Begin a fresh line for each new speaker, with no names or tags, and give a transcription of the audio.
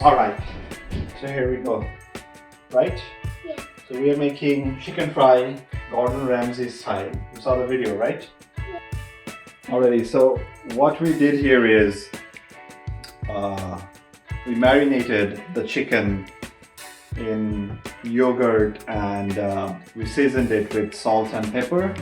Alright, so here we go. Right?
Yeah.
So we are making chicken fry, Gordon Ramsay style. You saw the video, right?
Yeah.
Alrighty, so what we did here is we marinated the chicken in yogurt and we seasoned it with salt and pepper.